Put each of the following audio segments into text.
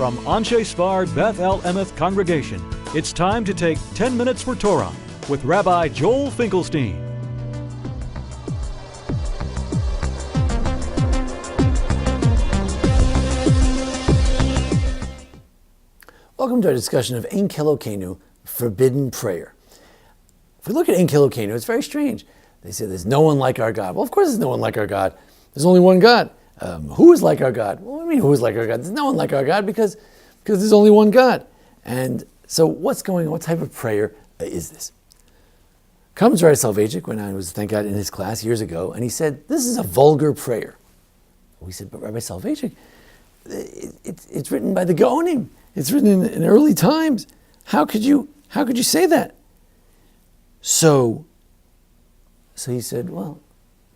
From Anshei Sphard-Beth Emeth congregation, it's time to take 10 minutes for Torah with Rabbi Joel Finkelstein. Welcome to our discussion of Ein Kelokeinu, forbidden prayer. If we look at Ein Kelokeinu, it's very strange. They say there's no one like our God. Well, of course there's no one like our God. There's only one God. Who is like our God? Well, what do you mean who is like our God? There's no one like our God because there's only one God. And so what's going on? What type of prayer is this? Comes Rabbi Soloveitchik when I was, thank God, in his class years ago, and he said, this is a vulgar prayer. We said, but Rabbi Soloveitchik, it's written by the Gaonim. It's written in early times. How could you say that? So he said, well,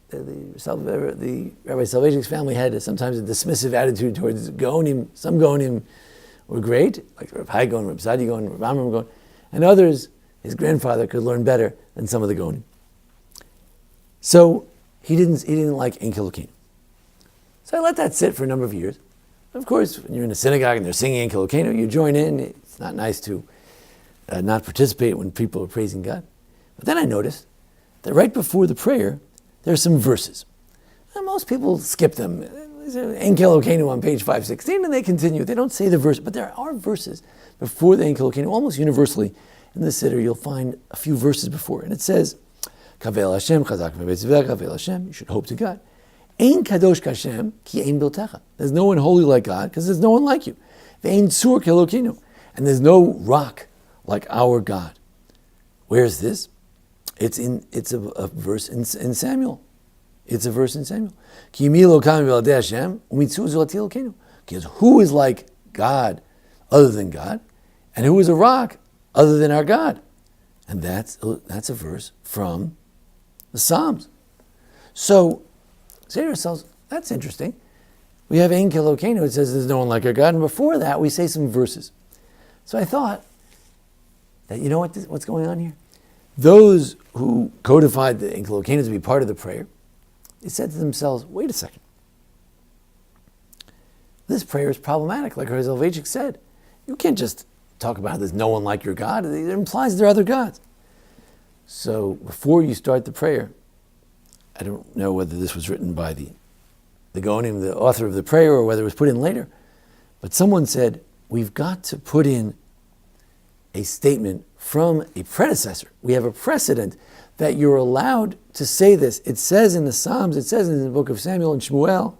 the Rabbi Soloveitchik's family had sometimes a dismissive attitude towards Gaonim. Some Gaonim were great, like Rabbi Hai Gaon, Rabbi Sadi Gaon, Rabbi Amram Gaon, and others, his grandfather could learn better than some of the Gaonim. So he didn't like Ein Kelokeinu. So I let that sit for a number of years. Of course, when you're in a synagogue and they're singing Ein Kelokeinu, you join in. It's not nice to not participate when people are praising God. But then I noticed that right before the prayer, there are some verses. And most people skip them. Ein Kelokeinu on page 516, and they continue. They don't say the verse, but there are verses before the Ein Kelokeinu. Almost universally in the Siddur, you'll find a few verses before. And it says, Kavel Hashem, Chazak v'Betziveh, Kavel Hashem, you should hope to God. Ein Kadosh Kashem, ki ein biltecha. There's no one holy like God, because there's no one like you. Ve'ein Tzur Kelokeinu. And there's no rock like our God. Where's this? It's a verse in Samuel. It's a verse in Samuel. Because who is like God other than God? And who is a rock other than our God? And that's a verse from the Psalms. So say to ourselves, that's interesting. We have Ein Kelokeinu, it says there's no one like our God. And before that, we say some verses. So I thought that, you know what's going on here? Those who codified the Ein Kelokeinu to be part of the prayer, they said to themselves, wait a second. This prayer is problematic, like Rabbi Soloveitchik said. You can't just talk about how there's no one like your God. It implies there are other gods. So before you start the prayer, I don't know whether this was written by the Gaonim, the author of the prayer, or whether it was put in later, but someone said, we've got to put in a statement from a predecessor. We have a precedent that you're allowed to say this. It says in the Psalms, it says in the book of Samuel and Shmuel,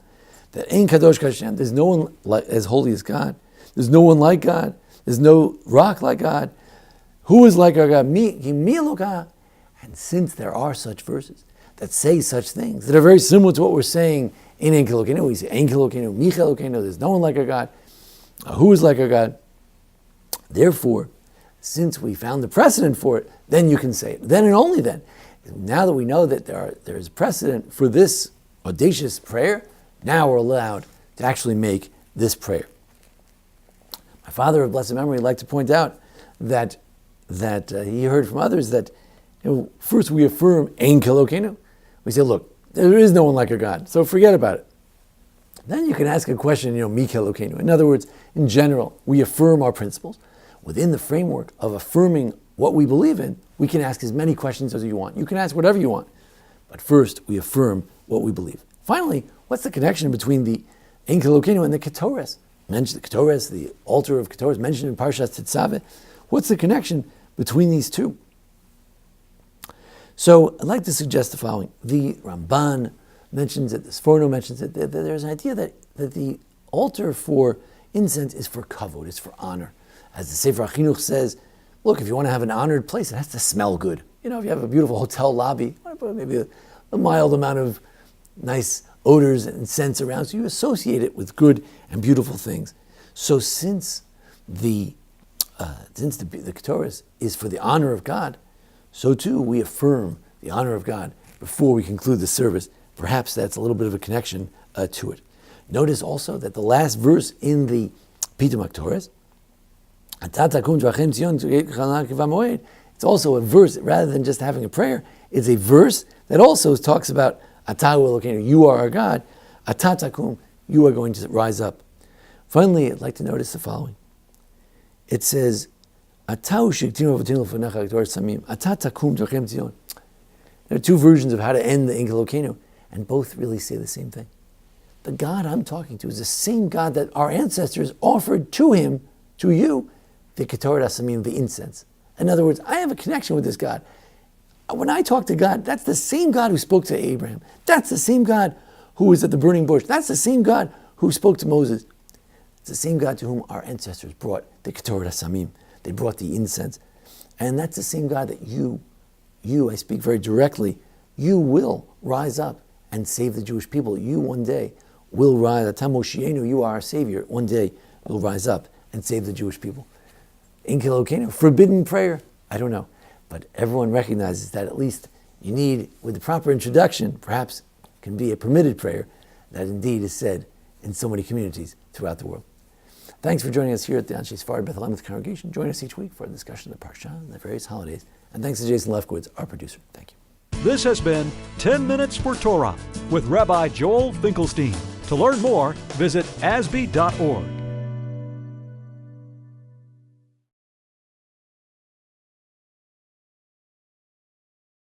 that Ein Kadosh Kashem, there's no one as holy as God. There's no one like God. There's no rock like God. Who is like our God? And since there are such verses that say such things, that are very similar to what we're saying in Ein Kelokeinu, we say Ein Kelokeinu, Mi Kelokeinu, there's no one like our God. Who is like our God? Therefore, since we found the precedent for it, then you can say it. Then and only then. Now that we know that there is precedent for this audacious prayer, now we're allowed to actually make this prayer. My father of blessed memory liked to point out that he heard from others that first we affirm Ein Kelokeinu. We say, look, there is no one like our God, so forget about it. Then you can ask a question, Mi Kelokeinu. In other words, in general, we affirm our principles. Within the framework of affirming what we believe in, we can ask as many questions as you want. You can ask whatever you want. But first, we affirm what we believe. Finally, what's the connection between the Ein Kelokeinu and the Ketores? Mentioned the Ketores, the altar of Ketores, mentioned in Parshas Tetzaveh. What's the connection between these two? So I'd like to suggest the following. The Ramban mentions it, the Sforno mentions it, that there's an idea that the altar for incense is for kavod, it's for honor. As the Sefer HaChinuch says, look, if you want to have an honored place, it has to smell good. If you have a beautiful hotel lobby, maybe a mild amount of nice odors and scents around, so you associate it with good and beautiful things. So since the Ketores is for the honor of God, so too we affirm the honor of God before we conclude the service. Perhaps that's a little bit of a connection to it. Notice also that the last verse in the Pitum HaKetores, it's also a verse, rather than just having a prayer, it's a verse that also talks about Atahu Elokeinu, you are our God, Atatakum, you are going to rise up. Finally, I'd like to notice the following. It says, there are two versions of how to end the Ein Kelokeinu, and both really say the same thing. The God I'm talking to is the same God that our ancestors offered to him, to you, the Torah, the incense. In other words, I have a connection with this God. When I talk to God, that's the same God who spoke to Abraham. That's the same God who was at the burning bush. That's the same God who spoke to Moses. It's the same God to whom our ancestors brought the Torah Samim. They brought the incense. And that's the same God that you, I speak very directly, you will rise up and save the Jewish people. You one day will rise. You are our Savior. One day will rise up and save the Jewish people. Ein Kelokeinu, forbidden prayer? I don't know. But everyone recognizes that at least you need, with the proper introduction, perhaps can be a permitted prayer that indeed is said in so many communities throughout the world. Thanks for joining us here at the Anshei Sphard-Beth Emeth congregation. Join us each week for a discussion of the Parsha and the various holidays. And thanks to Jason Lefkowitz, our producer. Thank you. This has been 10 Minutes for Torah with Rabbi Joel Finkelstein. To learn more, visit asb.org.